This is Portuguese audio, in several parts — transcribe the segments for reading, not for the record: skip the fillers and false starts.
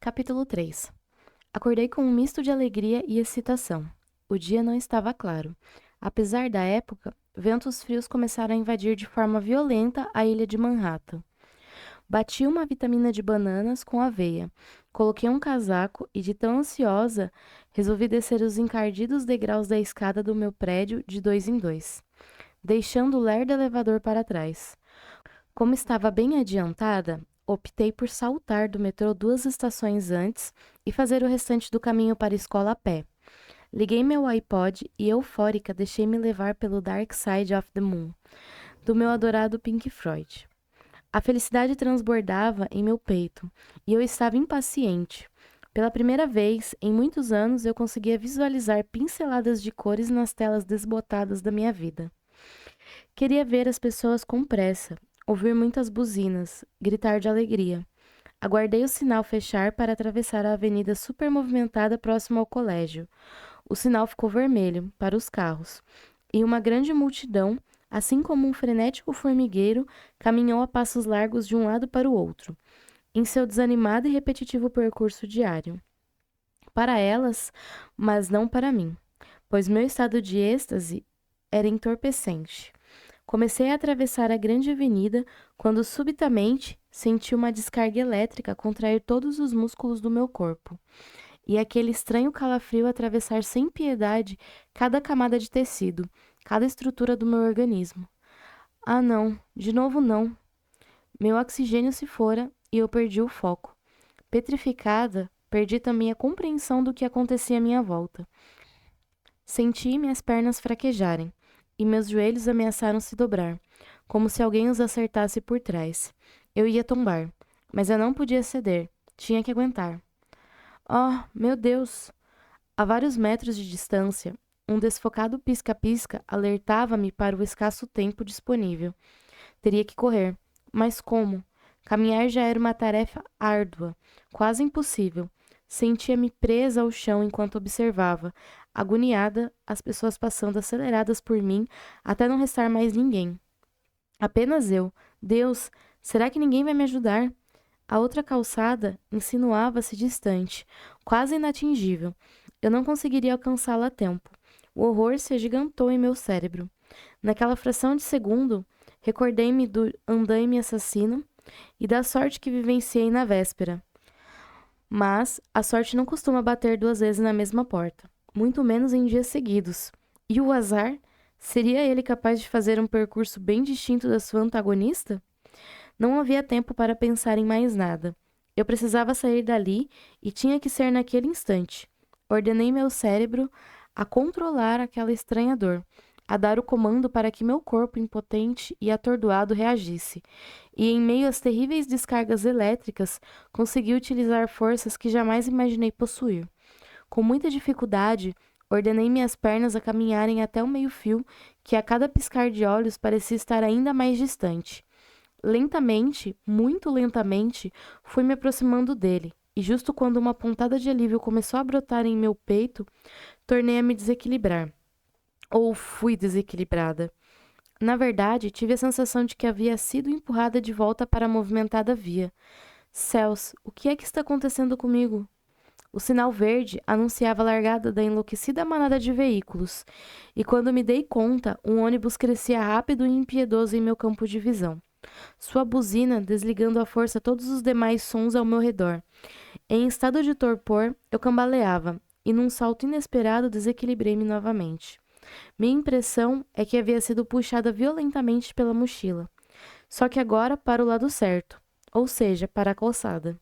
Capítulo 3. Acordei com um misto de alegria e excitação. O dia não estava claro. Apesar da época, ventos frios começaram a invadir de forma violenta a ilha de Manhattan. Bati uma vitamina de bananas com aveia. Coloquei um casaco e, de tão ansiosa, resolvi descer os encardidos degraus da escada do meu prédio de 2 em 2, deixando o lerdo elevador para trás. Como estava bem adiantada, optei por saltar do metrô 2 estações antes e fazer o restante do caminho para a escola a pé. Liguei meu iPod e, eufórica, deixei-me levar pelo Dark Side of the Moon, do meu adorado Pink Floyd. A felicidade transbordava em meu peito e eu estava impaciente. Pela primeira vez em muitos anos, eu conseguia visualizar pinceladas de cores nas telas desbotadas da minha vida. Queria ver as pessoas com pressa, ouvir muitas buzinas, gritar de alegria. Aguardei o sinal fechar para atravessar a avenida super movimentada próxima ao colégio. O sinal ficou vermelho para os carros, e uma grande multidão, assim como um frenético formigueiro, caminhou a passos largos de um lado para o outro, em seu desanimado e repetitivo percurso diário. Para elas, mas não para mim, pois meu estado de êxtase era entorpecente. Comecei a atravessar a grande avenida quando subitamente senti uma descarga elétrica contrair todos os músculos do meu corpo e aquele estranho calafrio atravessar sem piedade cada camada de tecido, cada estrutura do meu organismo. Ah, não, de novo não. Meu oxigênio se fora e eu perdi o foco. Petrificada, perdi também a compreensão do que acontecia à minha volta. Senti minhas pernas fraquejarem e meus joelhos ameaçaram se dobrar, como se alguém os acertasse por trás. Eu ia tombar, mas eu não podia ceder. Tinha que aguentar. Oh, meu Deus! A vários metros de distância, um desfocado pisca-pisca alertava-me para o escasso tempo disponível. Teria que correr. Mas como? Caminhar já era uma tarefa árdua, quase impossível. Sentia-me presa ao chão enquanto observava, agoniada, as pessoas passando aceleradas por mim até não restar mais ninguém. Apenas eu. Deus, será que ninguém vai me ajudar? A outra calçada insinuava-se distante, quase inatingível. Eu não conseguiria alcançá-la a tempo. O horror se agigantou em meu cérebro. Naquela fração de segundo, recordei-me do andaime assassino e da sorte que vivenciei na véspera. Mas a sorte não costuma bater 2 vezes na mesma porta, muito menos em dias seguidos. E o azar? Seria ele capaz de fazer um percurso bem distinto da sua antagonista? Não havia tempo para pensar em mais nada. Eu precisava sair dali e tinha que ser naquele instante. Ordenei meu cérebro a controlar aquela estranha dor, a dar o comando para que meu corpo impotente e atordoado reagisse, e em meio às terríveis descargas elétricas, consegui utilizar forças que jamais imaginei possuir. Com muita dificuldade, ordenei minhas pernas a caminharem até o meio-fio, que a cada piscar de olhos parecia estar ainda mais distante. Lentamente, muito lentamente, fui me aproximando dele, e justo quando uma pontada de alívio começou a brotar em meu peito, tornei a me desequilibrar. Ou fui desequilibrada. Na verdade, tive a sensação de que havia sido empurrada de volta para a movimentada via. Céus, o que é que está acontecendo comigo? O sinal verde anunciava a largada da enlouquecida manada de veículos, e quando me dei conta, um ônibus crescia rápido e impiedoso em meu campo de visão. Sua buzina desligando à força todos os demais sons ao meu redor. Em estado de torpor, eu cambaleava, e num salto inesperado desequilibrei-me novamente. Minha impressão é que havia sido puxada violentamente pela mochila, só que agora para o lado certo, ou seja, para a calçada.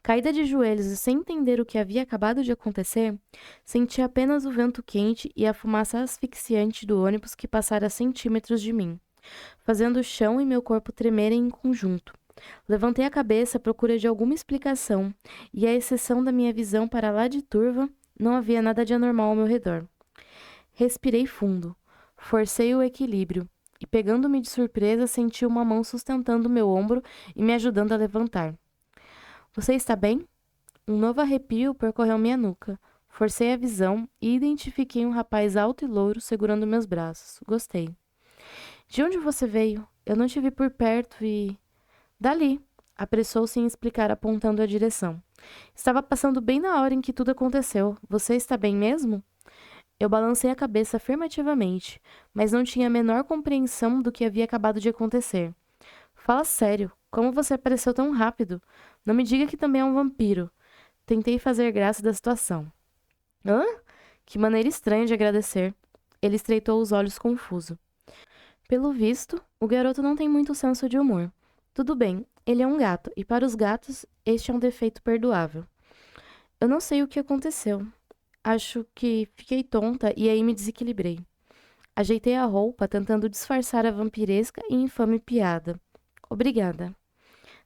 Caída de joelhos e sem entender o que havia acabado de acontecer, senti apenas o vento quente e a fumaça asfixiante do ônibus que passara a centímetros de mim, fazendo o chão e meu corpo tremerem em conjunto. Levantei a cabeça à procura de alguma explicação, e à exceção da minha visão para lá de turva, não havia nada de anormal ao meu redor. Respirei fundo, forcei o equilíbrio, e pegando-me de surpresa, senti uma mão sustentando meu ombro e me ajudando a levantar. Você está bem? Um novo arrepio percorreu minha nuca. Forcei a visão e identifiquei um rapaz alto e louro segurando meus braços. Gostei. De onde você veio? Eu não te vi por perto e... Dali. Apressou-se em explicar apontando a direção. Estava passando bem na hora em que tudo aconteceu. Você está bem mesmo? Eu balancei a cabeça afirmativamente, mas não tinha a menor compreensão do que havia acabado de acontecer. Fala sério, como você apareceu tão rápido? Não me diga que também é um vampiro. Tentei fazer graça da situação. Hã? Que maneira estranha de agradecer. Ele estreitou os olhos confuso. Pelo visto, o garoto não tem muito senso de humor. Tudo bem, ele é um gato, e para os gatos, este é um defeito perdoável. Eu não sei o que aconteceu. Acho que fiquei tonta e aí me desequilibrei. Ajeitei a roupa, tentando disfarçar a vampiresca e infame piada. Obrigada.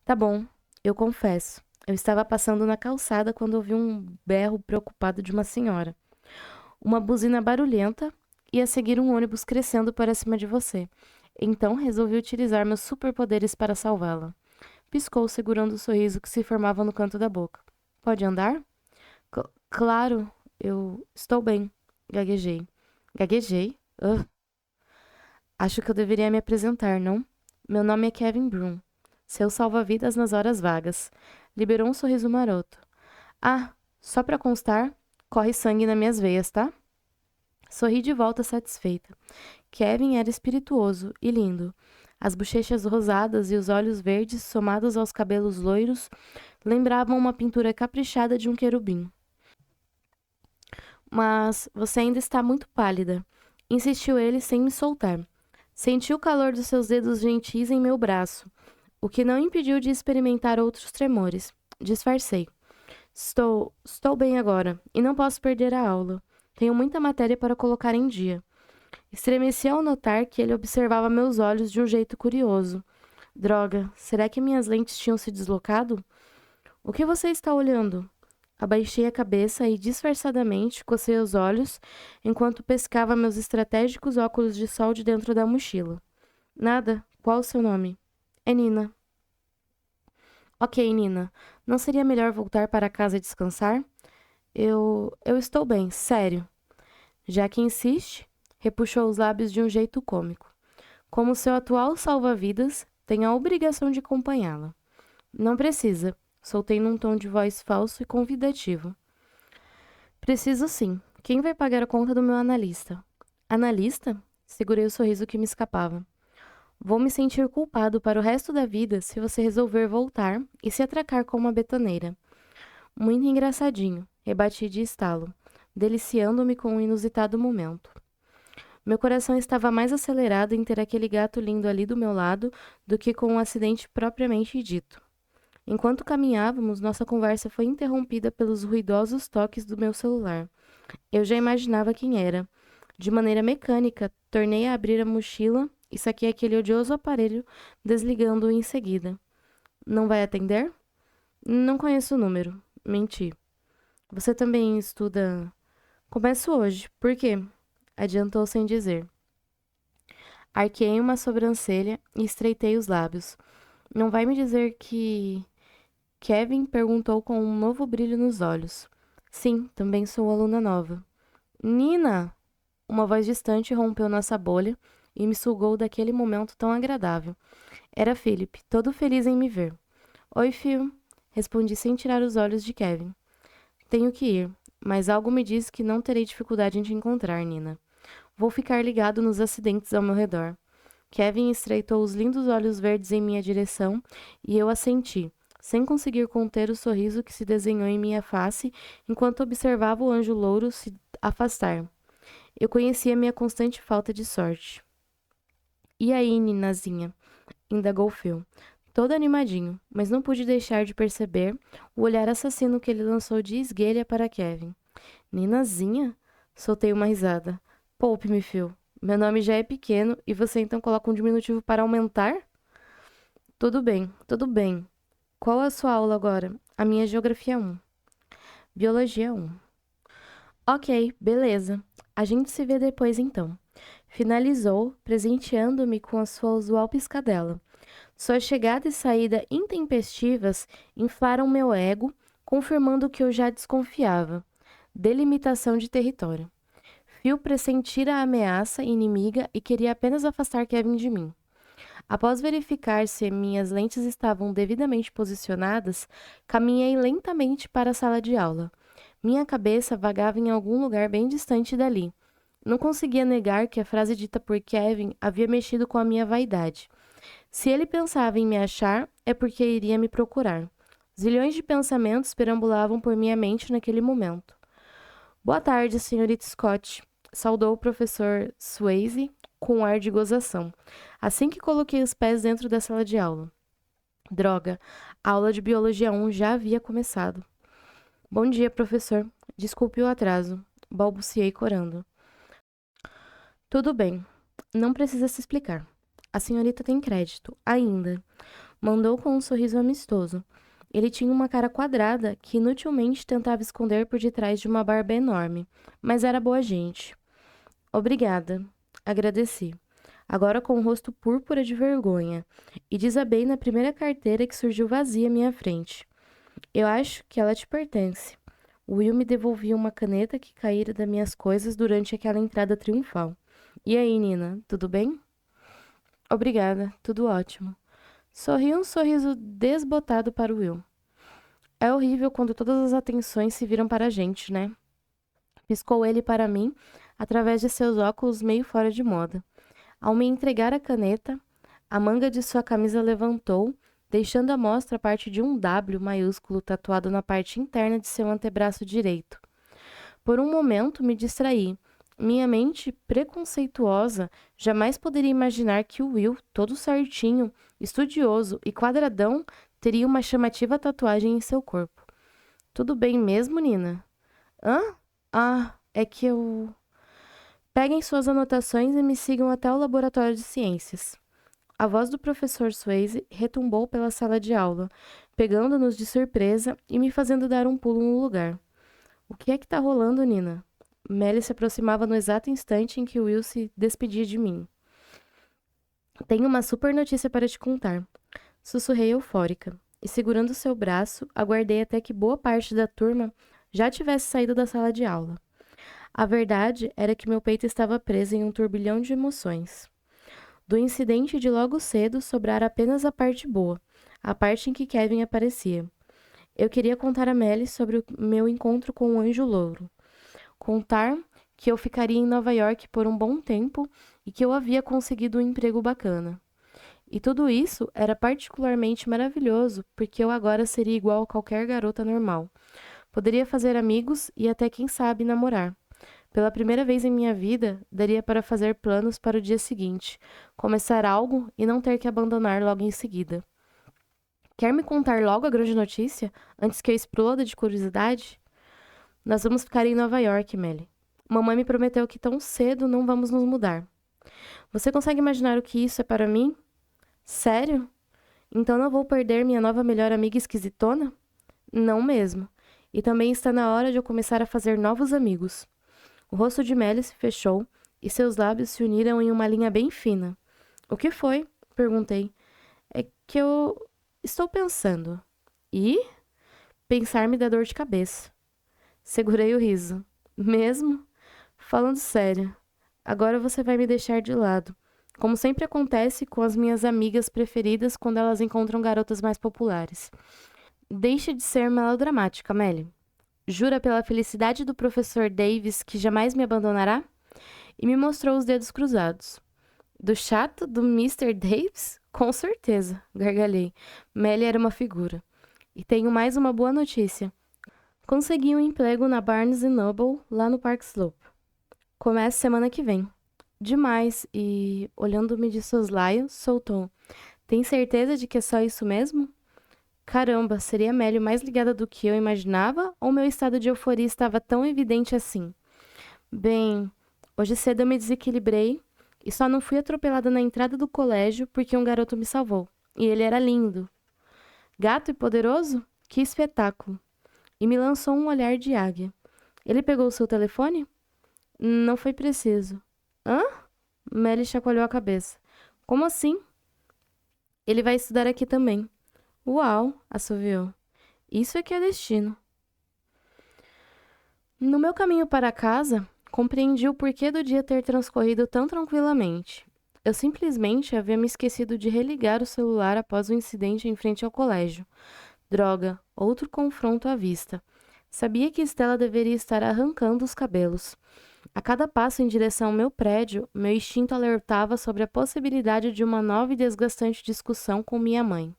Tá bom, eu confesso. Eu estava passando na calçada quando ouvi um berro preocupado de uma senhora. Uma buzina barulhenta e a seguir um ônibus crescendo para cima de você. Então resolvi utilizar meus superpoderes para salvá-la. Piscou, segurando o sorriso que se formava no canto da boca. Pode andar? Claro, eu estou bem. Gaguejei. Gaguejei? Acho que eu deveria me apresentar, não? Meu nome é Kevin Broom. Seu salva-vidas nas horas vagas. Liberou um sorriso maroto. Ah, só pra constar, corre sangue nas minhas veias, tá? Sorri de volta satisfeita. Kevin era espirituoso e lindo. As bochechas rosadas e os olhos verdes, somados aos cabelos loiros, lembravam uma pintura caprichada de um querubim. Mas você ainda está muito pálida, insistiu ele sem me soltar. Senti o calor dos seus dedos gentis em meu braço, o que não impediu de experimentar outros tremores. Disfarcei. Estou bem agora e não posso perder a aula. Tenho muita matéria para colocar em dia. Estremeci ao notar que ele observava meus olhos de um jeito curioso. Droga, será que minhas lentes tinham se deslocado? O que você está olhando? Abaixei a cabeça e, disfarçadamente, cocei os olhos enquanto pescava meus estratégicos óculos de sol de dentro da mochila. Nada. Qual o seu nome? É Nina. Ok, Nina. Não seria melhor voltar para casa e descansar? Eu estou bem, sério. Já que insiste, repuxou os lábios de um jeito cômico. Como seu atual salva-vidas, tem a obrigação de acompanhá-la. Não precisa. Soltei num tom de voz falso e convidativo. Preciso sim. Quem vai pagar a conta do meu analista? Analista? Segurei o sorriso que me escapava. Vou me sentir culpado para o resto da vida se você resolver voltar e se atracar com uma betoneira. Muito engraçadinho, rebati de estalo, deliciando-me com um inusitado momento. Meu coração estava mais acelerado em ter aquele gato lindo ali do meu lado do que com um acidente propriamente dito. Enquanto caminhávamos, nossa conversa foi interrompida pelos ruidosos toques do meu celular. Eu já imaginava quem era. De maneira mecânica, tornei a abrir a mochila e saquei aquele odioso aparelho, desligando-o em seguida. Não vai atender? Não conheço o número. Menti. Você também estuda... Começo hoje. Por quê? Adiantou sem dizer. Arqueei uma sobrancelha e estreitei os lábios. Não vai me dizer que... Kevin perguntou com um novo brilho nos olhos. Sim, também sou aluna nova. Nina! Uma voz distante rompeu nossa bolha e me sugou daquele momento tão agradável. Era Philip, todo feliz em me ver. Oi, Phil. Respondi sem tirar os olhos de Kevin. Tenho que ir, mas algo me diz que não terei dificuldade em te encontrar, Nina. Vou ficar ligado nos acidentes ao meu redor. Kevin estreitou os lindos olhos verdes em minha direção e eu assenti, sem conseguir conter o sorriso que se desenhou em minha face enquanto observava o anjo louro se afastar. Eu conhecia minha constante falta de sorte. E aí, Ninazinha? Indagou Phil, todo animadinho, mas não pude deixar de perceber o olhar assassino que ele lançou de esguelha para Kevin. Ninazinha? Soltei uma risada. Poupe-me, Phil. Meu nome já é pequeno e você então coloca um diminutivo para aumentar? Tudo bem, tudo bem. Qual é a sua aula agora? A minha é Geografia 1. Biologia 1. Ok, beleza. A gente se vê depois então. Finalizou, presenteando-me com a sua usual piscadela. Sua chegada e saída intempestivas inflaram meu ego, confirmando o que eu já desconfiava. Delimitação de território. Phil pressentira a ameaça inimiga e queria apenas afastar Kevin de mim. Após verificar se minhas lentes estavam devidamente posicionadas, caminhei lentamente para a sala de aula. Minha cabeça vagava em algum lugar bem distante dali. Não conseguia negar que a frase dita por Kevin havia mexido com a minha vaidade. Se ele pensava em me achar, é porque iria me procurar. Zilhões de pensamentos perambulavam por minha mente naquele momento. Boa tarde, senhorita Scott, saudou o professor Swayze com um ar de gozação, assim que coloquei os pés dentro da sala de aula. Droga, a aula de Biologia 1 já havia começado. Bom dia, professor. Desculpe o atraso, balbuciei corando. Tudo bem, não precisa se explicar. A senhorita tem crédito, ainda. Mandou com um sorriso amistoso. Ele tinha uma cara quadrada que inutilmente tentava esconder por detrás de uma barba enorme, mas era boa gente. Obrigada, agradeci, agora com o rosto púrpura de vergonha, e desabei na primeira carteira que surgiu vazia à minha frente. Eu acho que ela te pertence. Will me devolvia uma caneta que caíra das minhas coisas durante aquela entrada triunfal. E aí, Nina, tudo bem? Obrigada, tudo ótimo. Sorri um sorriso desbotado para o Will. É horrível quando todas as atenções se viram para a gente, né? Piscou ele para mim, através de seus óculos meio fora de moda. Ao me entregar a caneta, a manga de sua camisa levantou, deixando à mostra a parte de um W maiúsculo tatuado na parte interna de seu antebraço direito. Por um momento me distraí. Minha mente preconceituosa jamais poderia imaginar que o Will, todo certinho, estudioso e quadradão, teria uma chamativa tatuagem em seu corpo. Tudo bem mesmo, Nina? Hã? Ah, é que eu... Peguem suas anotações e me sigam até o laboratório de ciências. A voz do professor Swayze retumbou pela sala de aula, pegando-nos de surpresa e me fazendo dar um pulo no lugar. O que é que tá rolando, Nina? Melly se aproximava no exato instante em que Will se despedia de mim. Tenho uma super notícia para te contar. Sussurrei eufórica, e segurando seu braço, aguardei até que boa parte da turma já tivesse saído da sala de aula. A verdade era que meu peito estava preso em um turbilhão de emoções. Do incidente de logo cedo sobrara apenas a parte boa, a parte em que Kevin aparecia. Eu queria contar a Melly sobre o meu encontro com o Anjo Louro. Contar que eu ficaria em Nova York por um bom tempo e que eu havia conseguido um emprego bacana. E tudo isso era particularmente maravilhoso porque eu agora seria igual a qualquer garota normal. Poderia fazer amigos e até, quem sabe, namorar. Pela primeira vez em minha vida, daria para fazer planos para o dia seguinte, começar algo e não ter que abandonar logo em seguida. Quer me contar logo a grande notícia, antes que eu exploda de curiosidade? Nós vamos ficar em Nova York, Melly. Mamãe me prometeu que tão cedo não vamos nos mudar. Você consegue imaginar o que isso é para mim? Sério? Então não vou perder minha nova melhor amiga esquisitona? Não mesmo. E também está na hora de eu começar a fazer novos amigos. O rosto de Melly se fechou e seus lábios se uniram em uma linha bem fina. O que foi? Perguntei. É que eu estou pensando. E? Pensar me dá dor de cabeça. Segurei o riso. Mesmo? Falando sério. Agora você vai me deixar de lado. Como sempre acontece com as minhas amigas preferidas quando elas encontram garotas mais populares. Deixe de ser melodramática, Melly. Jura pela felicidade do professor Davis que jamais me abandonará? E me mostrou os dedos cruzados. Do chato do Mr. Davis? Com certeza, gargalhei. Melly era uma figura. E tenho mais uma boa notícia. Consegui um emprego na Barnes Noble, lá no Park Slope. Começa semana que vem. Demais, e, olhando-me de soslaio, soltou. Tem certeza de que é só isso mesmo? Caramba, seria a Melly mais ligada do que eu imaginava, ou meu estado de euforia estava tão evidente assim? Bem, hoje cedo eu me desequilibrei e só não fui atropelada na entrada do colégio porque um garoto me salvou. E ele era lindo. Gato e poderoso? Que espetáculo! E me lançou um olhar de águia. Ele pegou o seu telefone? Não foi preciso. Hã? Melly chacoalhou a cabeça. Como assim? Ele vai estudar aqui também. Uau, assoviou. Isso é que é destino. No meu caminho para casa, compreendi o porquê do dia ter transcorrido tão tranquilamente. Eu simplesmente havia me esquecido de religar o celular após o incidente em frente ao colégio. Droga, outro confronto à vista. Sabia que Estela deveria estar arrancando os cabelos. A cada passo em direção ao meu prédio, meu instinto alertava sobre a possibilidade de uma nova e desgastante discussão com minha mãe.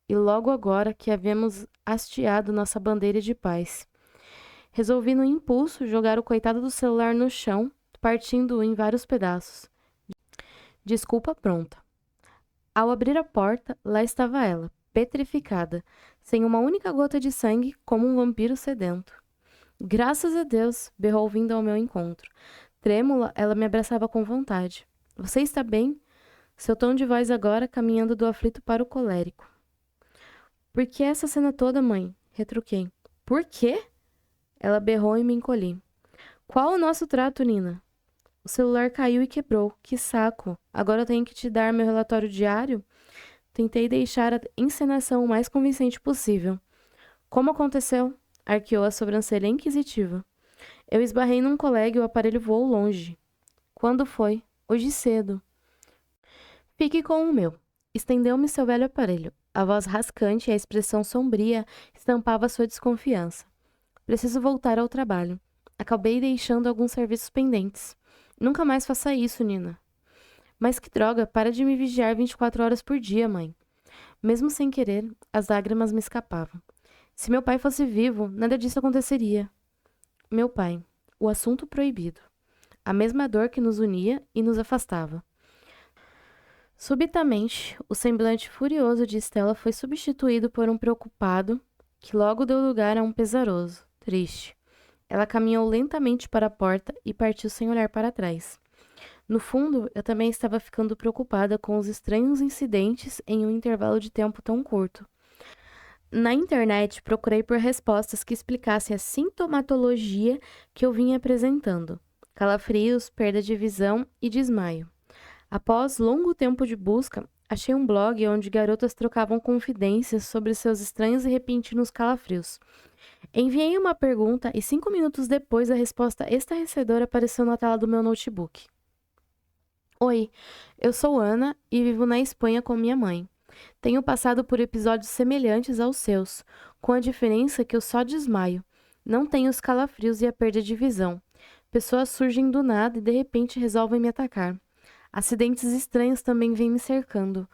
E logo agora que havíamos hasteado nossa bandeira de paz. Resolvi no impulso jogar o coitado do celular no chão, partindo-o em vários pedaços. Desculpa pronta. Ao abrir a porta, lá estava ela, petrificada, sem uma única gota de sangue, como um vampiro sedento. Graças a Deus, berrou vindo ao meu encontro. Trêmula, ela me abraçava com vontade. Você está bem? Seu tom de voz agora caminhando do aflito para o colérico. Por que essa cena toda, mãe? Retruquei. Por quê? Ela berrou e me encolhi. Qual o nosso trato, Nina? O celular caiu e quebrou. Que saco! Agora eu tenho que te dar meu relatório diário? Tentei deixar a encenação o mais convincente possível. Como aconteceu? Arqueou a sobrancelha inquisitiva. Eu esbarrei num colega e o aparelho voou longe. Quando foi? Hoje cedo. Fique com o meu. Estendeu-me seu velho aparelho. A voz rascante e a expressão sombria estampava sua desconfiança. Preciso voltar ao trabalho. Acabei deixando alguns serviços pendentes. Nunca mais faça isso, Nina. Mas que droga, para de me vigiar 24 horas por dia, mãe. Mesmo sem querer, as lágrimas me escapavam. Se meu pai fosse vivo, nada disso aconteceria. Meu pai, o assunto proibido. A mesma dor que nos unia e nos afastava. Subitamente, o semblante furioso de Estela foi substituído por um preocupado, que logo deu lugar a um pesaroso, triste. Ela caminhou lentamente para a porta e partiu sem olhar para trás. No fundo, eu também estava ficando preocupada com os estranhos incidentes em um intervalo de tempo tão curto. Na internet, procurei por respostas que explicassem a sintomatologia que eu vinha apresentando: calafrios, perda de visão e desmaio. Após longo tempo de busca, achei um blog onde garotas trocavam confidências sobre seus estranhos e repentinos calafrios. Enviei uma pergunta e 5 minutos depois a resposta estarrecedora apareceu na tela do meu notebook. Oi, eu sou Ana e vivo na Espanha com minha mãe. Tenho passado por episódios semelhantes aos seus, com a diferença que eu só desmaio. Não tenho os calafrios e a perda de visão. Pessoas surgem do nada e de repente resolvem me atacar. Acidentes estranhos também vêm me cercando.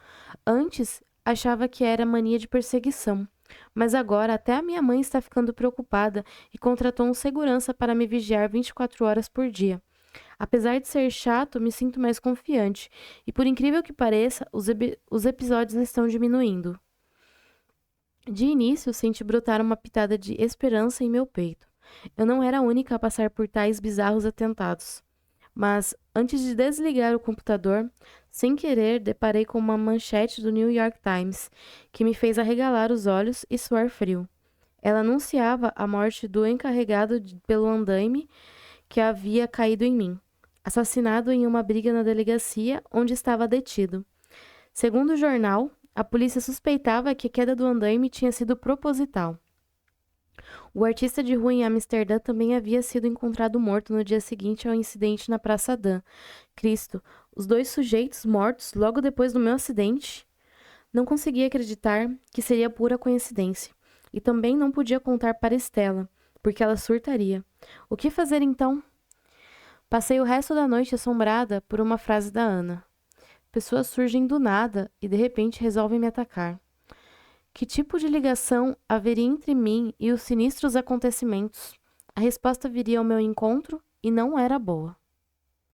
Antes, achava que era mania de perseguição, mas agora até a minha mãe está ficando preocupada e contratou um segurança para me vigiar 24 horas por dia. Apesar de ser chato, me sinto mais confiante, e por incrível que pareça, os episódios estão diminuindo. De início, senti brotar uma pitada de esperança em meu peito. Eu não era a única a passar por tais bizarros atentados. Mas, antes de desligar o computador, sem querer, deparei com uma manchete do New York Times, que me fez arregalar os olhos e suar frio. Ela anunciava a morte do encarregado pelo andaime que havia caído em mim, assassinado em uma briga na delegacia onde estava detido. Segundo o jornal, a polícia suspeitava que a queda do andaime tinha sido proposital. O artista de rua em Amsterdã também havia sido encontrado morto no dia seguinte ao incidente na Praça Dan. Cristo, os 2 sujeitos mortos logo depois do meu acidente? Não conseguia acreditar que seria pura coincidência. E também não podia contar para Estela, porque ela surtaria. O que fazer então? Passei o resto da noite assombrada por uma frase da Ana. Pessoas surgem do nada e de repente resolvem me atacar. Que tipo de ligação haveria entre mim e os sinistros acontecimentos? A resposta viria ao meu encontro e não era boa.